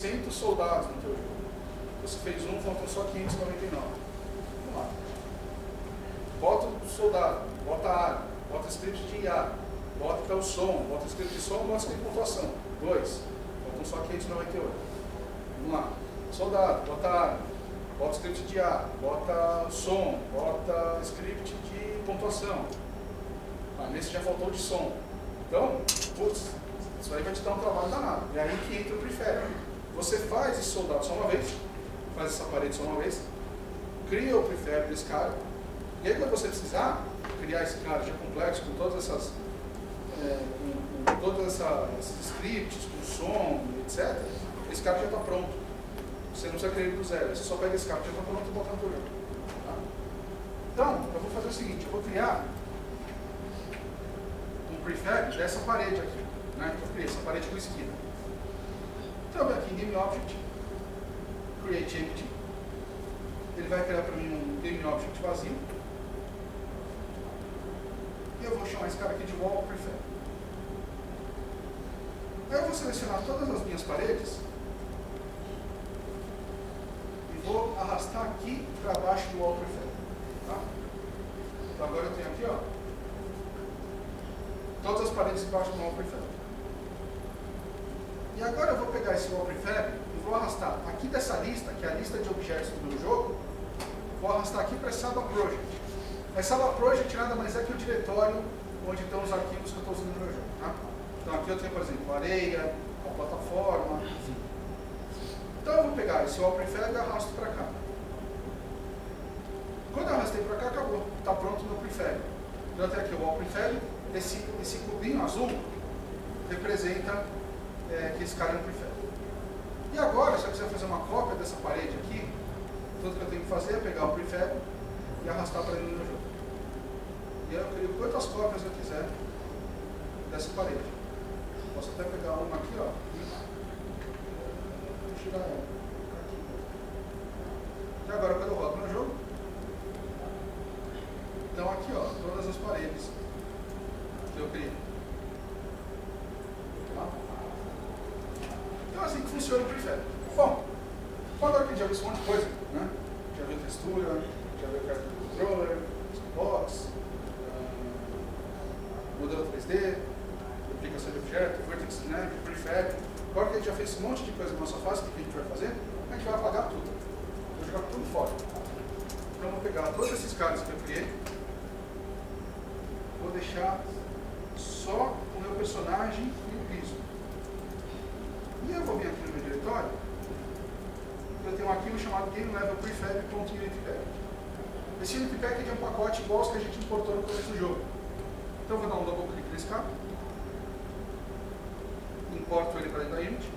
100 soldados no teu jogo. Você fez um, faltam só 599. Vamos lá. Bota o soldado, bota a arma, bota o script de IA, bota o som, bota o script de som, bota o script de pontuação. 2. Faltam só 598. Vamos lá. Soldado, bota a arma, bota o script de IA, bota o som, bota o script de pontuação. Nesse já faltou de som. Então, putz, isso aí vai te dar um trabalho danado. E aí que entra o prefere. Você faz esse soldado só uma vez, faz essa parede só uma vez, cria o prefere desse cara, e aí quando você precisar criar esse cara já complexo, com todas essas com todos esses scripts, com som, etc., esse cara já está pronto. Você não precisa criar ele do zero, você só pega esse cara que já está pronto e bota no teu jogo. Tá? Então, eu vou fazer o seguinte, eu vou criar um prefere dessa parede aqui, né? Eu criei essa parede com esquina. Então, eu venho aqui em Game Object, Create Empty, ele vai criar para mim um Game Object vazio, e eu vou chamar esse cara aqui de Wall Prefere. Aí eu vou selecionar todas as minhas paredes, e vou arrastar aqui para baixo do Wall Prefere. Tá? Então agora eu tenho aqui, ó, todas as paredes embaixo do Wall Prefere. E agora eu vou pegar esse Wall Prefere e vou arrastar aqui dessa lista, que é a lista de objetos do meu jogo, vou arrastar aqui para essa aba Project. Essa aba Project nada mais é que o diretório onde estão os arquivos que eu estou usando no meu jogo. Tá? Então aqui eu tenho, por exemplo, a areia, a plataforma, enfim. Então eu vou pegar esse Wall Prefere e arrasto para cá. Quando eu arrastei para cá, acabou. Está pronto o meu Prefere. Então eu tenho aqui o Wall Prefere, esse cubinho azul representa que esse cara é um prefere. E agora, se eu quiser fazer uma cópia dessa parede aqui, tudo que eu tenho que fazer é pegar o prefere e arrastar para dentro do meu jogo. E aí eu crio quantas cópias eu quiser dessa parede. Posso até pegar uma aqui, ó, e tirar ela. E agora, quando eu rodo meu jogo, então aqui, ó, todas as paredes que eu criei. Então é assim que funciona o prefere. Bom, agora que a gente já viu esse monte de coisa, né? Já viu textura, já viu carta do controller, box, modelo 3D, aplicação de objeto, vertex snap, prefere. Agora que a gente já fez esse monte de coisa na nossa face, o que a gente vai fazer? A gente vai apagar tudo. Vou jogar tudo fora. Então eu vou pegar todos esses caras que eu criei, vou deixar só o meu personagem e o piso. E eu vou vir aqui no meu diretório, eu tenho um arquivo chamado GameLevelPrefab.UnitPackage. Esse UnitPackage é um pacote igual aos que a gente importou no começo do jogo. Então eu vou dar um double clique nesse cara, importo ele para dentro da Unity.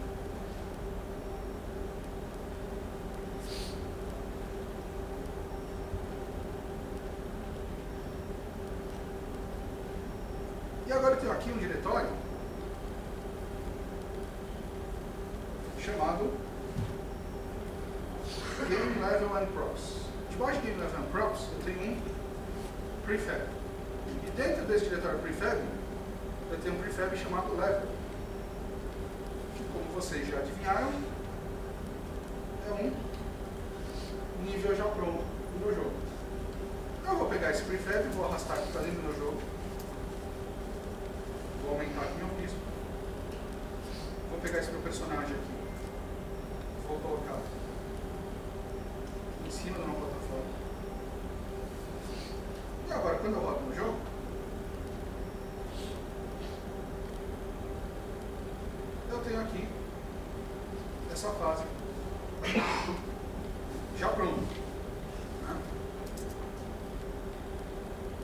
E agora eu tenho aqui um diretório chamado GameLevelAndProps. Debaixo de GameLevelAndProps eu tenho um prefab. E dentro desse diretório prefab eu tenho um prefab chamado level, que, como vocês já adivinharam, é um nível já pronto do meu jogo. Então eu vou pegar esse prefab e vou arrastar aqui para dentro do meu jogo. Vou aumentar aqui meu piso. Vou pegar esse meu personagem aqui. Vou colocar em cima de uma plataforma. E agora, quando eu rodo no jogo, eu tenho aqui essa fase já pronta. Né?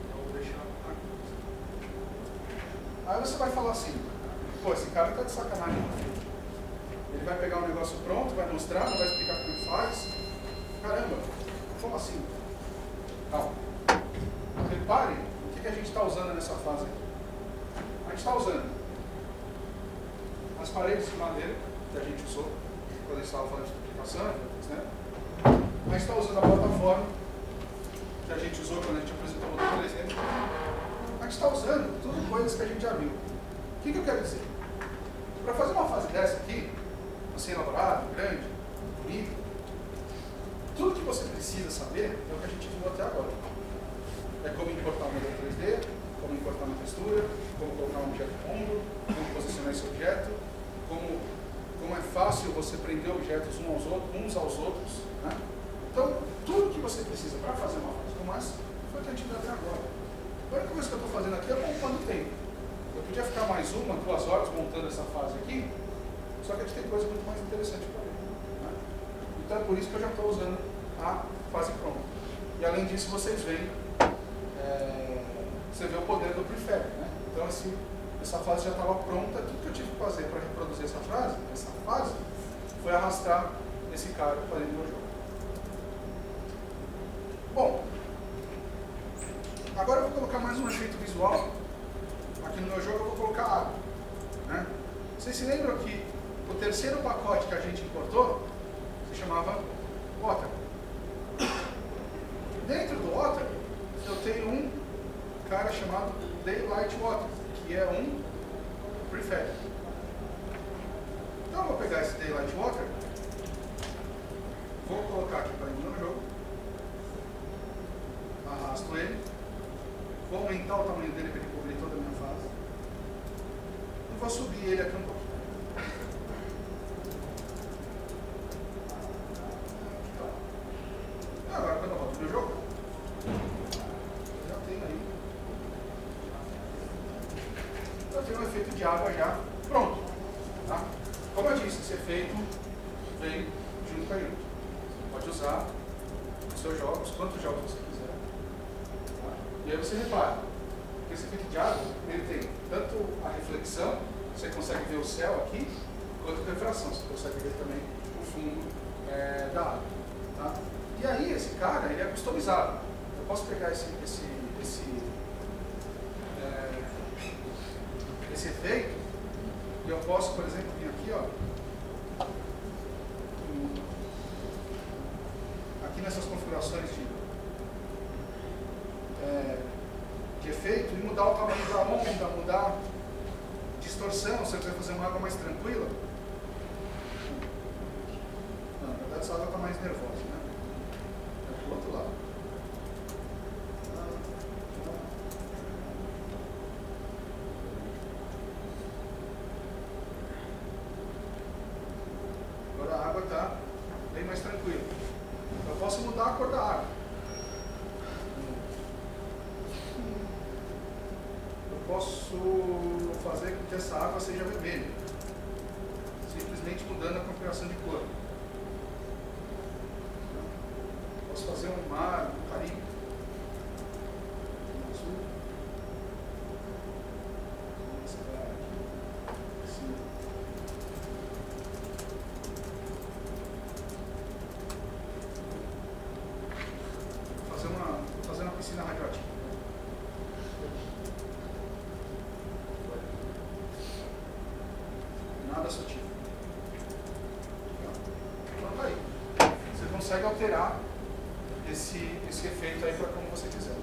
Então, vou deixar aqui. Aí você vai falar assim, pô, esse cara tá de sacanagem. Ele vai pegar um negócio pronto, vai mostrar, não vai explicar como faz. Caramba, como assim? Calma. Repare o que a gente está usando nessa fase aqui. A gente está usando as paredes de madeira que a gente usou quando a gente estava falando de duplicação, né? A gente está usando a plataforma que a gente usou quando a gente apresentou o modelo 3D. A gente está usando tudo coisas que a gente já viu. O que eu quero dizer? Para fazer uma fase dessa aqui, assim elaborado, grande, bonito. Tudo que você precisa saber é o que a gente viu até agora. É como importar um modelo 3D, como importar uma textura, como colocar um objeto no ombro, como posicionar esse objeto, como é fácil você prender objetos uns aos outros. Né? Então, tudo que você precisa para fazer uma fase como essa foi o que a gente viu até agora. A única coisa que eu estou fazendo aqui é poupando tempo. Eu podia ficar mais 1, 2 horas montando essa fase aqui, só que a gente tem coisa muito mais interessante para ver. Né? Então é por isso que eu já estou usando a fase pronta. E além disso, vocês veem, você vê o poder do prefab. Né? Então essa fase já estava pronta, tudo que eu tive que fazer para reproduzir essa fase, foi arrastar esse cara para dentro do meu jogo. Bom, agora eu vou colocar mais um efeito visual. Aqui no meu jogo eu vou colocar água. Né? Vocês se lembram que o terceiro pacote que a gente importou se chamava Water. Dentro do Water, eu tenho um cara chamado Daylight Water, que é um prefab. Então eu vou pegar esse Daylight Water, vou colocar aqui para dentro do meu jogo, arrasto ele, vou aumentar o tamanho dele para ele cobrir toda a minha fase e vou subir ele aqui um pouquinho. Agora quando eu volto pro meu jogo, eu tenho um efeito de água já pronto. Tá? Como eu disse, esse efeito vem junto com a gente. Você pode usar nos seus jogos, quantos jogos você quiser. Tá? E aí você repara que esse efeito de água, ele tem tanto a reflexão, você consegue ver o céu aqui, quanto a refração, você consegue ver também o fundo da água. Tá? E aí esse cara, ele é customizado. Eu posso pegar esse efeito e eu posso, por exemplo, vir aqui, ó, aqui nessas configurações de efeito e mudar o tamanho da onda, mudar a distorção, se eu quiser fazer uma água mais tranquila. Não, na verdade essa água está mais nervosa, né? É pro outro lado. Agora a água está bem mais tranquila. Eu posso mudar a cor da água. Eu posso fazer com que essa água seja vermelha, simplesmente mudando a configuração de cor. Posso fazer um mar, um Caribe, um azul, assim. Vou fazer uma piscina radioativa. Nada sutil. Então tá aí. Você consegue alterar esse efeito aí para como você quiser.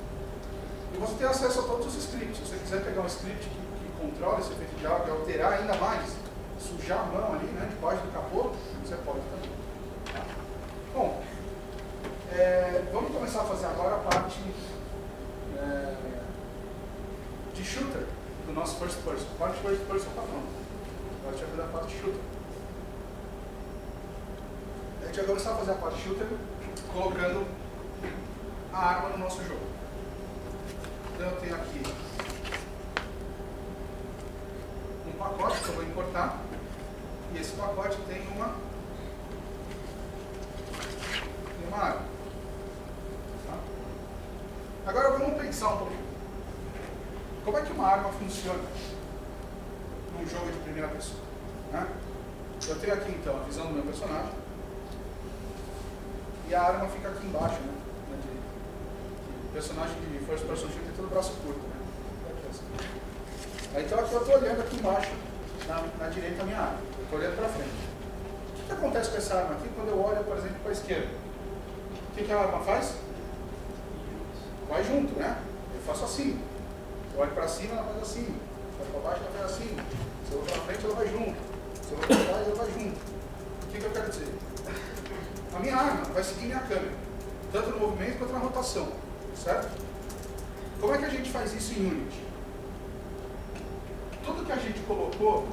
E você tem acesso a todos os scripts. Se você quiser pegar um script que controla esse efeito de água e alterar ainda mais, sujar a mão ali, né, debaixo do capô, você pode também. Tá? Bom, vamos começar a fazer agora a parte de shooter do nosso first person. A parte de first person está pronta. Agora a gente vai fazer a parte de shooter. A gente vai começar a fazer a parte de shooter colocando a arma no nosso jogo. Então eu tenho aqui um pacote que eu vou importar e esse pacote tem uma arma. Tá? Agora vamos pensar um pouquinho. Como é que uma arma funciona num jogo de primeira pessoa? Né? Eu tenho aqui então a visão do meu personagem e a arma fica aqui embaixo, né? O personagem de first person shooter tem todo o braço curto, né? Aí, então aqui eu estou olhando aqui embaixo, na direita, a minha arma. Eu estou olhando para frente. O que acontece com essa arma aqui quando eu olho, por exemplo, para a esquerda? O que a arma faz? Vai junto, né? Eu faço assim. Eu olho para cima, ela faz assim. Se eu olho para baixo, ela faz assim. Se eu olho para frente, ela vai junto. Se eu olho para trás, ela vai junto. que eu quero dizer? A minha arma vai seguir minha câmera, tanto no movimento quanto na rotação, certo? Como é que a gente faz isso em Unity? Tudo que a gente colocou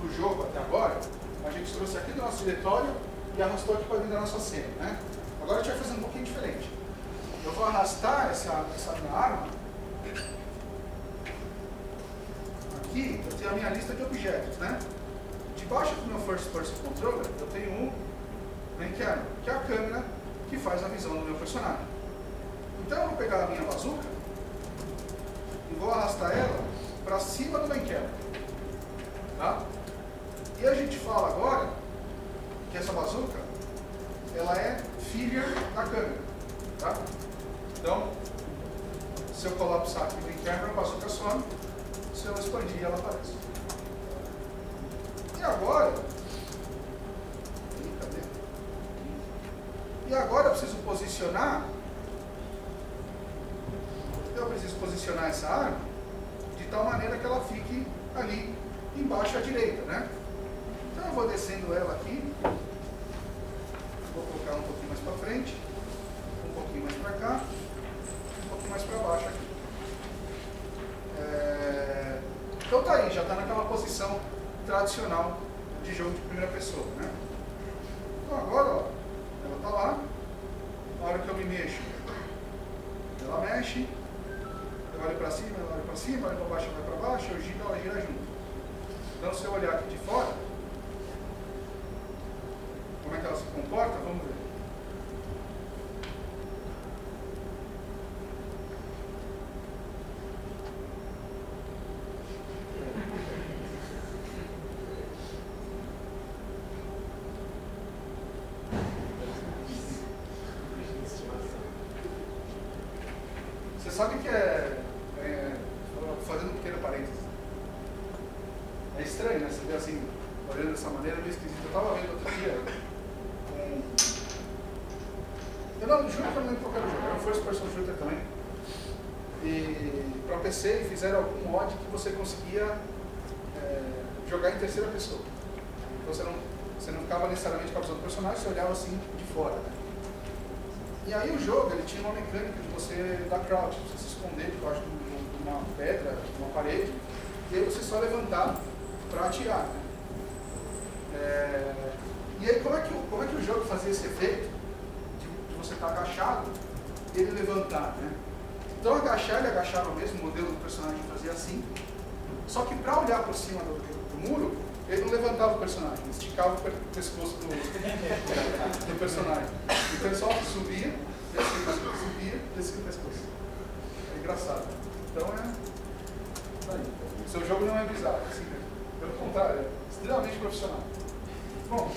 no jogo até agora, a gente trouxe aqui do nosso diretório e arrastou aqui para dentro da nossa cena, né? Agora a gente vai fazer um pouquinho diferente. Eu vou arrastar essa minha arma. Aqui eu tenho a minha lista de objetos, né? Debaixo do meu First Person Controller, eu tenho um main camera, que é a câmera que faz a visão do meu personagem. Então eu vou pegar a minha bazuca e vou arrastar ela para cima do main camera. Tá? E a gente fala agora que essa bazuca, ela é figure da câmera. Tá? Então, se eu colapsar aqui o main camera, a bazuca some. Se eu expandir, ela aparece. E agora, cadê? E agora eu preciso posicionar. Eu preciso posicionar essa arma de tal maneira que ela fique ali embaixo à direita, né? Então eu vou descendo ela aqui. Vou colocar um pouquinho mais para frente, um pouquinho mais para cá, um pouquinho mais para baixo aqui. Então tá aí, já está naquela posição tradicional de jogo de primeira pessoa, né? Então agora, ó, ela está lá, na hora que eu me mexo, ela mexe, eu olho para cima, ela olha para cima, olho para baixo, ela vai para baixo, eu giro, ela gira junto. Então se eu olhar aqui de fora, como é que ela se comporta, vamos ver. Sabe que fazendo um pequeno parênteses, é estranho, né? Você vê assim, olhando dessa maneira, meio esquisito. Eu estava vendo outro dia eu não juro que eu não lembro qual era o jogo, era um First Person Shooter também. E para PC fizeram algum mod que você conseguia jogar em terceira pessoa. Então você não ficava necessariamente com a visão do personagem, você olhava assim de fora, né? E aí o jogo, ele tinha uma mecânica de você dar crouch, você se esconder debaixo de uma pedra, de uma parede, e aí você só levantar para atirar, né? E aí como é que o jogo fazia esse efeito de você estar agachado e ele levantar, né? Então agachar, ele agachava mesmo, o modelo do personagem fazia assim, só que para olhar por cima do muro, ele não levantava o personagem, esticava o pescoço do personagem. Então ele só subia, descia o pescoço. É engraçado. Então o seu jogo não é bizarro, assim, pelo contrário, é extremamente profissional. Bom,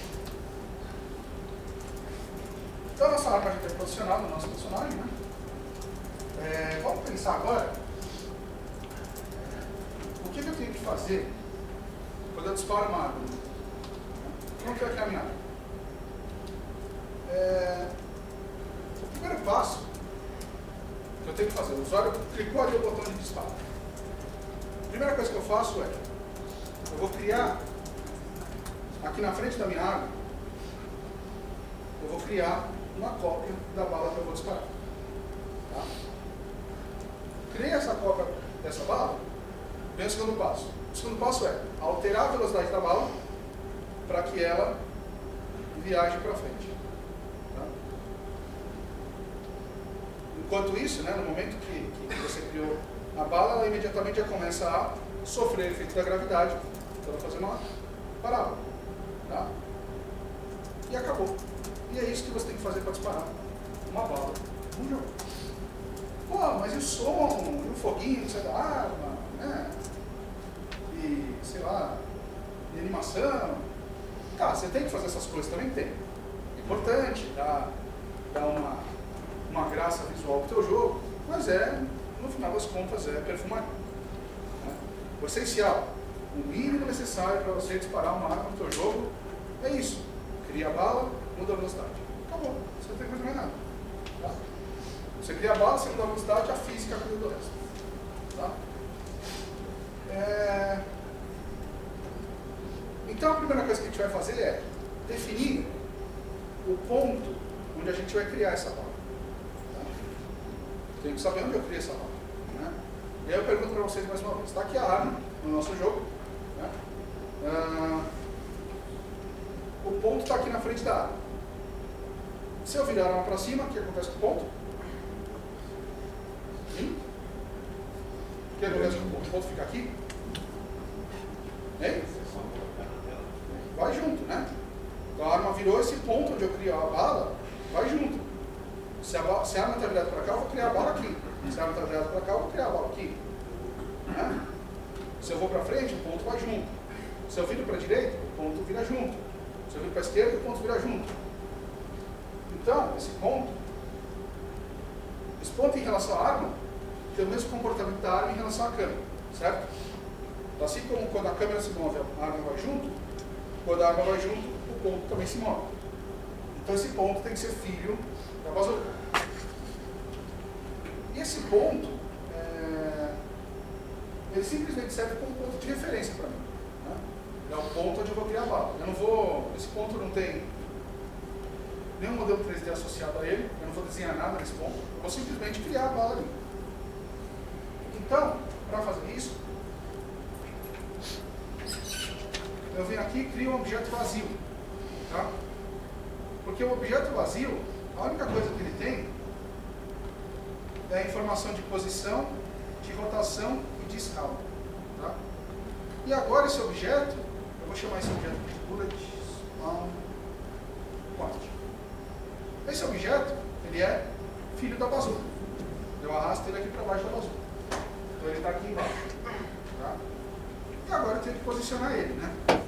então a nossa arma já está posicionada no nosso personagem, né? Vamos pensar agora o que eu tenho que fazer quando eu disparo uma arma. Vamos ver aqui a minha arma. O primeiro passo que eu tenho que fazer, o usuário clicou ali o botão de disparo. A primeira coisa que eu faço eu vou criar, aqui na frente da minha arma, eu vou criar uma cópia da bala que eu vou disparar. Tá? Criei essa cópia dessa bala, vem o segundo passo. O segundo passo é alterar a velocidade da bala para que ela viaje para frente. Tá? Enquanto isso, né, no momento que você criou a bala, ela imediatamente já começa a sofrer o efeito da gravidade. Então ela vai fazer uma parada. Tá? E acabou. E é isso que você tem que fazer para disparar uma bala no jogo. Pô, mas e o som, e o foguinho que sai da arma, né? E, sei lá, e animação. Tá, você tem que fazer essas coisas, também tem. É importante, dá uma graça visual pro teu jogo, mas no final das contas, perfumaria. Né? O essencial, o mínimo necessário para você disparar uma arma no teu jogo é isso. Cria a bala, muda a velocidade. Acabou, você não tem que fazer mais nada. Tá? Você cria a bala, você muda a velocidade, a física cuida do resto. Tá? Então a primeira coisa que a gente vai fazer definir o ponto onde a gente vai criar essa bala. Tá? Tem que saber onde eu criei essa bala. Né? E aí eu pergunto para vocês mais uma vez. Está aqui a arma no nosso jogo. Né? O ponto está aqui na frente da arma. Se eu virar a arma para cima, o que acontece com o ponto? O que acontece com o ponto? O ponto fica aqui? Hein? Vai junto, né? Então a arma virou, esse ponto onde eu crio a bala, vai junto. Se a arma está virada para cá, eu vou criar a bala aqui. Se a arma está virada para cá, eu vou criar a bala aqui. Né? Se eu vou para frente, o ponto vai junto. Se eu viro para a direita, o ponto vira junto. Se eu viro para a esquerda, o ponto vira junto. Então, esse ponto em relação à arma tem o mesmo comportamento da arma em relação à câmera, certo? Assim como quando a câmera se move, a arma vai junto, quando a arma vai junto, o ponto também se move. Então esse ponto tem que ser filho da bazuca. E esse ponto, ele simplesmente serve como ponto de referência para mim. Né? É o ponto onde eu vou criar a bala. Esse ponto não tem nenhum modelo 3D associado a ele, eu não vou desenhar nada nesse ponto, eu vou simplesmente criar a bala ali. Então, para fazer isso, eu venho aqui e crio um objeto vazio. Tá? Porque o objeto vazio, a única coisa que ele tem é a informação de posição, de rotação e de escala. Tá? E agora esse objeto, eu vou chamar esse objeto de bullet spawn quantity. Esse objeto, ele é filho da bazuca. Eu arrasto ele aqui para baixo da bazuca. Então ele está aqui embaixo. Tá? E agora eu tenho que posicionar ele, né? Eu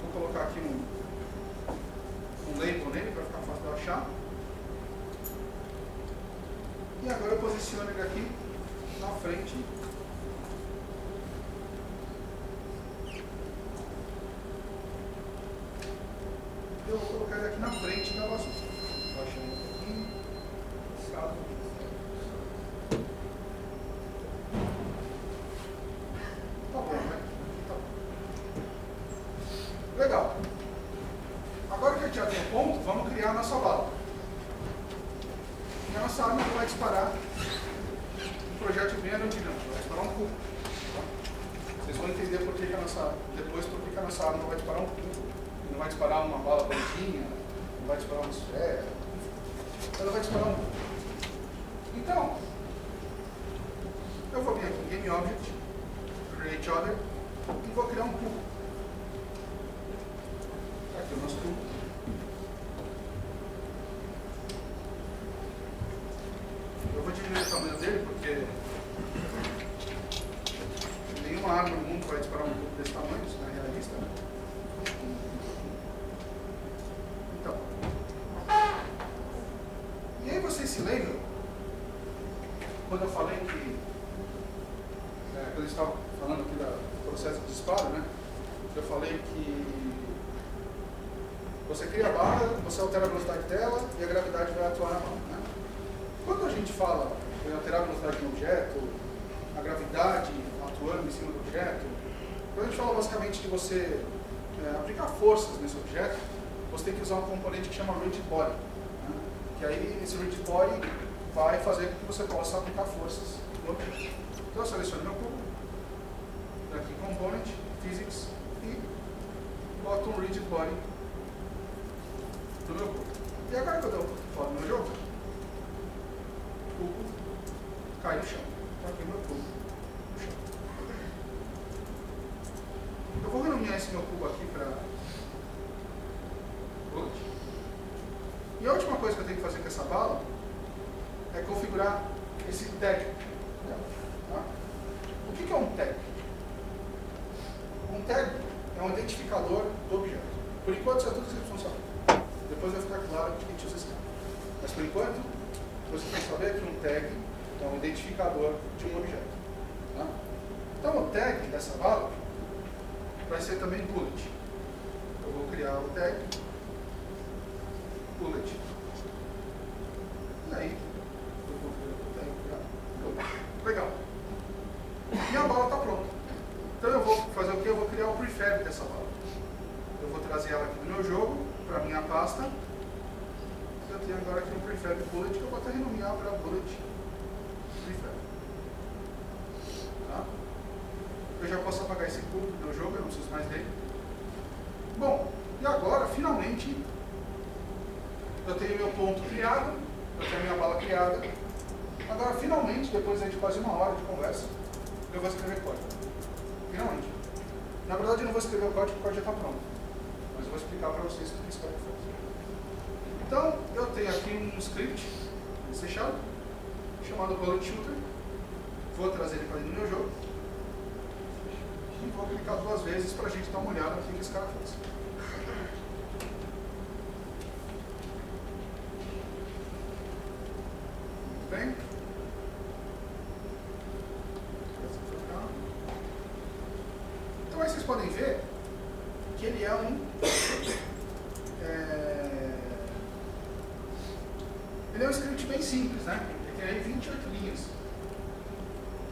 vou colocar aqui um label nele para ficar fácil de eu achar. E agora eu posiciono ele aqui na frente. Eu vou colocar ele aqui na frente da bazuca. Baixando um pouquinho. Escala. Tá bom, né? Tá bom. Legal. Agora que a gente já tem o ponto, vamos criar a nossa bala. E a nossa arma vai disparar um projétil bem anodinâmico, vai disparar um cubo. Tá? Vocês vão entender depois por que a nossa arma vai disparar um cubo. Não vai disparar uma bala bonitinha, não vai disparar uma esfera. Ela vai disparar um cubo. Então, eu vou vir aqui em Game Object, Create Other, e vou criar um cubo. Aqui o nosso cubo. Eu vou diminuir o tamanho dele porque nenhuma arma no mundo vai disparar um cubo desse tamanho, isso não é realista. Né? Então. E aí vocês se lembram quando eu falei que quando eu estava falando aqui do processo de disparo, né? Eu falei que você cria a bala, você altera a velocidade dela e a gravidade vai atuar na bala. Né? Quando a gente fala em alterar a velocidade de um objeto, a gravidade atuando em cima do objeto, quando a gente fala basicamente de você aplicar forças nesse objeto, você tem que usar um componente que chama rigid body. Né? Que aí esse rigid body vai fazer com que você possa aplicar forças no objeto. Então eu seleciono meu cubo, aqui Component, Physics, e boto um rigid body no meu cubo. E agora que eu dou fora no meu jogo, o cubo cai no chão. Está aqui o meu cubo no chão. Eu vou renomear esse meu cubo aqui para bullet. E a última coisa que eu tenho que fazer com essa bala é configurar esse tag. Tá? O que é um tag? Um tag é um identificador do objeto. Por enquanto, isso é tudo que vocês precisam saber. Depois vai ficar claro que a gente usa esse tag. Mas por enquanto, vocês têm que saber que um tag é um identificador de um objeto. Tá? Então, o tag dessa bala vai ser também bullet. Eu vou criar o tag bullet. E aí, eu vou criar o tag bullet. Legal. E a bala está pronta. Então eu vou fazer o que? Eu vou criar o prefab dessa bala. Eu vou trazer ela aqui no meu jogo. eu tenho agora aqui um prefab bullet que eu vou até renomear para bullet prefab. Tá? Eu já posso apagar esse cube do meu jogo, eu não preciso mais dele. Bom, e agora, finalmente, eu tenho meu ponto criado, eu tenho minha bala criada. Agora, finalmente, depois de quase uma hora de conversa, eu vou escrever código. Finalmente. Na verdade, eu não vou escrever o código, porque o código já está pronto. Mas eu vou explicar para vocês o que esse código faz. Então, eu tenho aqui um script em C# chamado Bullet Shooter. Vou trazer ele para dentro do meu jogo. E vou clicar 2 vezes para a gente dar uma olhada no que esse cara fez. Bem? Então aí vocês podem ver que ele é um ele é um script bem simples, né? Ele tem aí 28 linhas.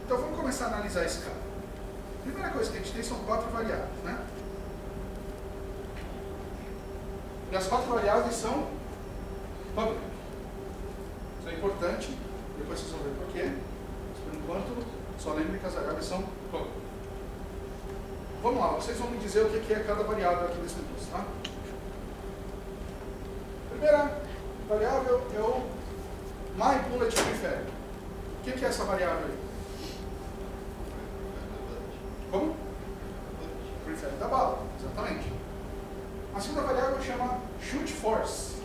Então vamos começar a analisar esse cara. A primeira coisa que a gente tem são 4 variáveis, né? E as 4 variáveis são public. Isso é importante, depois vocês vão ver por quê. Mas por enquanto, só lembrem que as variáveis são public. Vamos lá, vocês vão me dizer o que é cada variável aqui desse negócio, tá? Primeira variável é o myBulletPrefab. O que é essa variável aí? Como? Prefab da bala, exatamente. A segunda variável chama shootForce.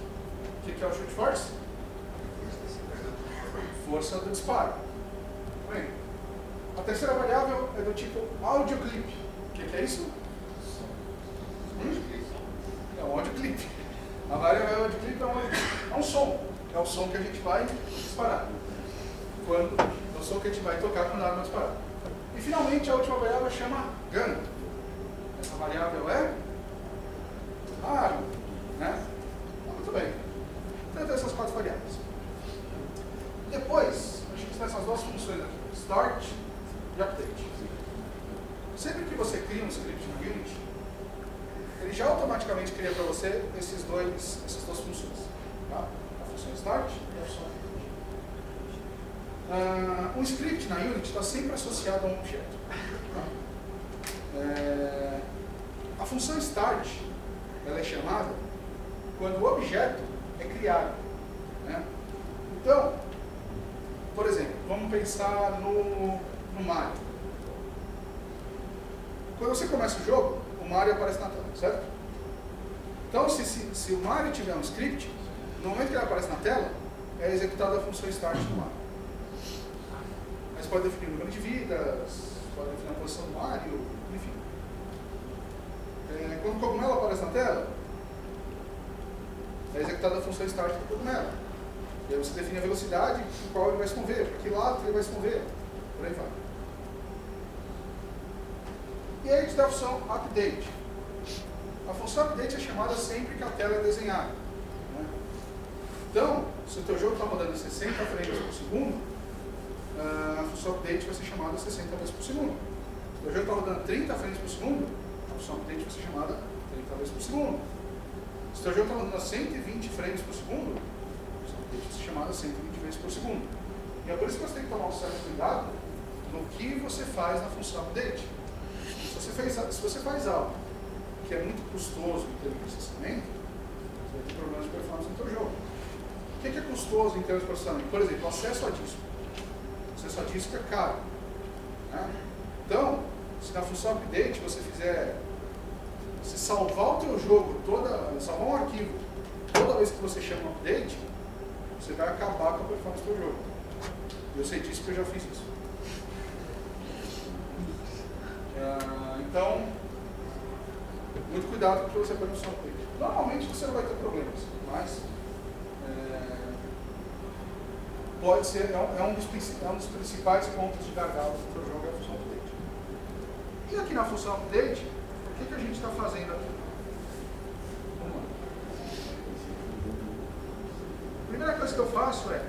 O que é o shootForce? Força do disparo. Bem, a terceira variável é do tipo AudioClip. O que é isso? É um AudioClip. A variável AudioClip é um som. É o som que a gente vai disparar. É o som que a gente vai tocar quando a arma disparar. E finalmente a última variável chama Gun. Essa variável é a arma. Né? Muito bem. Então tem essas 4 variáveis. Depois, a gente tem essas 2 funções aqui, Start e Update. Sempre que você cria um script no Unity, ele já automaticamente cria para você essas 2 funções. Tá? A função Start e a função Update. Um script na Unity está sempre associado a um objeto. Tá? A função Start ela é chamada quando o objeto é criado. Né? Então, por exemplo, vamos pensar no Mario. Quando você começa o jogo, o Mario aparece na tela, certo? Então, se o Mario tiver um script, no momento que ele aparece na tela, é executada a função Start do Mario. Mas pode definir o número de vidas, pode definir a posição do Mario, enfim. Quando o cogumelo aparece na tela, é executada a função Start do cogumelo. E aí você define a velocidade com qual ele vai se mover, para que lado ele vai se mover, por aí vai. E aí a gente tem a função Update. A função Update é chamada sempre que a tela é desenhada. Né? Então, se o teu jogo está rodando 60 frames por segundo, a função Update vai ser chamada 60 vezes por segundo. Se o teu jogo está rodando 30 frames por segundo, a função Update vai ser chamada 30 vezes por segundo. Se o teu jogo está rodando a 120 frames por segundo, vai ser chamada 120 vezes por segundo. E é por isso que você tem que tomar um certo cuidado no que você faz na função Update. Se você faz algo que é muito custoso em termos de processamento, você vai ter problemas de performance no seu jogo. O que é custoso em termos de processamento? Por exemplo, acesso a disco. Acesso a disco é caro. Né? Então, se na função Update você fizer, se salvar o teu jogo, salvar um arquivo, toda vez que você chama um update, você vai acabar com a performance do teu jogo. Eu sei disso porque eu já fiz isso. Então, muito cuidado com o que você põe no seu update. Normalmente você não vai ter problemas, mas pode ser, é um dos principais pontos de gargalo do seu jogo, é a função update. E aqui na função update, o que a gente está fazendo aqui? Vamos lá. A primeira coisa que eu faço é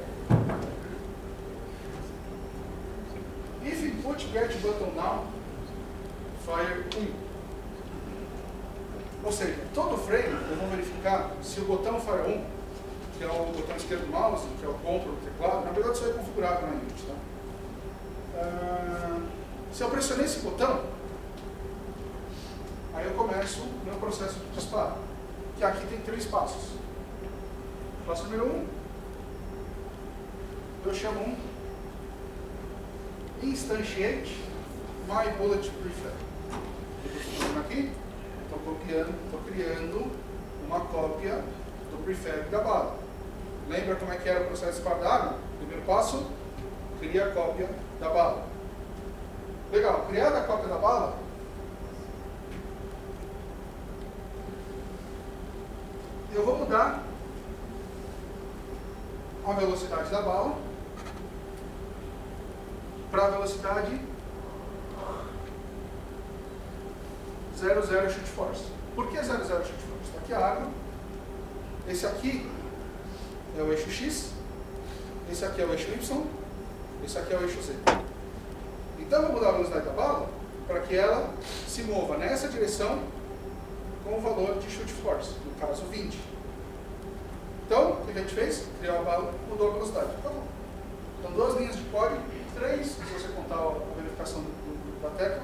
if input get button down, fire 1. Ou seja, todo frame eu vou verificar se o botão fire 1 que é o botão esquerdo do mouse, que é o Ctrl do teclado. Na verdade, isso é configurável na Unity. Tá? Se eu pressionei esse botão, aí eu começo o meu processo de disparo, que aqui tem 3 passos. Passo número 1, eu chamo Instantiate My Bullet Prefab. O que eu estou fazendo aqui? Estou criando uma cópia do prefab da bala. Lembra como é que era o processo de disparo da arma? Primeiro passo, cria a cópia da bala. Legal, criada a cópia da bala, eu vou mudar a velocidade da bala para a velocidade 00 shoot force. Por que 00 shoot force? Está aqui a arma. Esse aqui é o eixo X, esse aqui é o eixo Y, esse aqui é o eixo Z. Então eu vou mudar a velocidade da bala para que ela se mova nessa direção com o valor de shoot force, no caso 20. Então, o que a gente fez? Criou a bala, mudou a velocidade. Tá bom. Então, 2 linhas de código, 3, se você contar a verificação da tecla,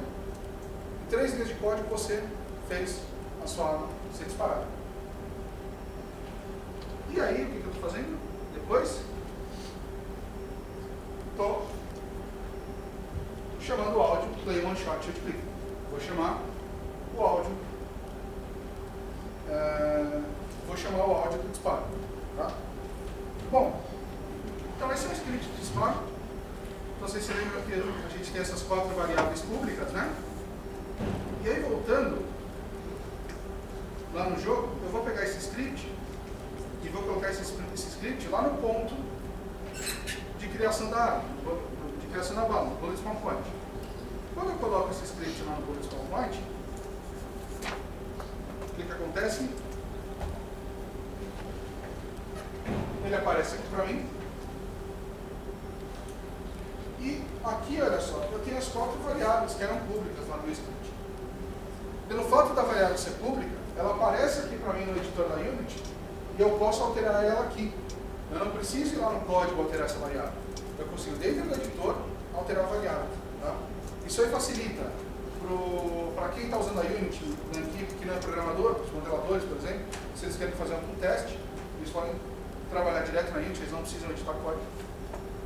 3 linhas de código você fez a sua arma ser disparada. E aí, o que eu estou fazendo? Depois, estou chamando o áudio Play One Shot Shoot Click. Vou chamar o áudio do disparo. Tá? Bom, então esse é um script de disparo. Então vocês se lembram que a gente tem essas 4 variáveis públicas, né? E aí, voltando lá no jogo, eu vou pegar esse script e vou colocar esse script lá no ponto de criação da arma, de criação da bala, no bullet spawn point. Quando eu coloco esse script lá no bullet spawn point, o que acontece? Ele aparece aqui para mim. E aqui, olha só, eu tenho as 4 variáveis que eram públicas lá no script. Pelo fato da variável ser pública, ela aparece aqui para mim no editor da Unity e eu posso alterar ela aqui. Eu não preciso ir lá no código alterar essa variável. Eu consigo, dentro do editor, alterar a variável. Tá? Isso aí facilita para quem está usando a Unity, na equipe que não é programador, os modeladores, por exemplo, se eles querem fazer algum teste, eles podem trabalhar direto na Unity, eles não precisam editar código.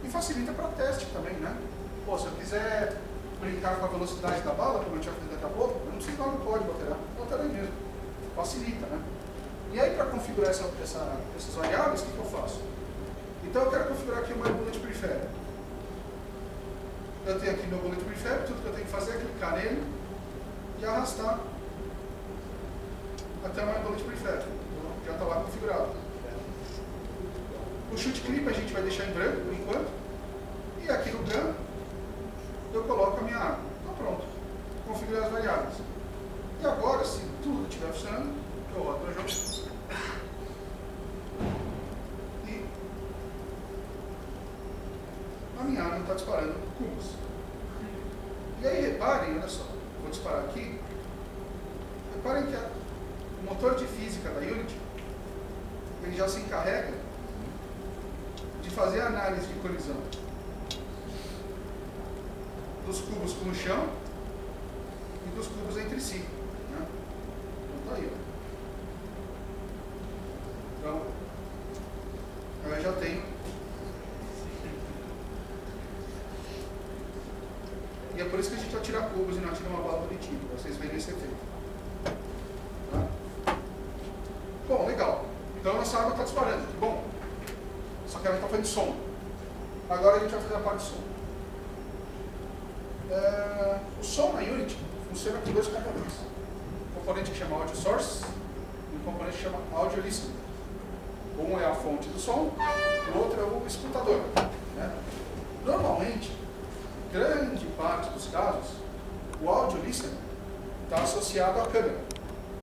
E facilita para teste também, né? Pô, se eu quiser brincar com a velocidade da bala, como a gente vai fazer daqui a pouco, eu não preciso ir lá no código alterar, eu alterei mesmo. Facilita, né? E aí, para configurar essas variáveis, o que eu faço? Então, eu quero configurar aqui o meu bullet prefab. Eu tenho aqui meu bullet prefab, tudo que eu tenho que fazer é clicar nele e arrastar até o meu bullet prefab. Já está lá configurado. O shoot clip a gente vai deixar em branco por enquanto. E aqui no branco eu coloco a minha arma. Então pronto. Configurei as variáveis. E agora, se tudo estiver funcionando, eu rodo no jogo. E a minha arma está disparando cubos. E aí reparem, olha só, vou disparar aqui. Reparem que o motor de física da Unity, ele já se encarrega de fazer a análise de colisão dos cubos com o chão e dos cubos entre si. Né? Então tá aí. Ó. Então, eu já tenho. E é por isso que a gente atira cubos e não atira uma bala bonitinha, para vocês verem esse efeito. Tá? Bom, legal. Então nossa arma está disparando, que bom. Só que ela está fazendo som. Agora a gente vai fazer a parte de som. O som na Unity funciona com 2 componentes. Um componente que chama Audio Source e um componente que chama Audio Listener. Um é a fonte do som, o outro é o escutador. Né? Normalmente, grande parte dos casos, o Audio Listener está associado à câmera.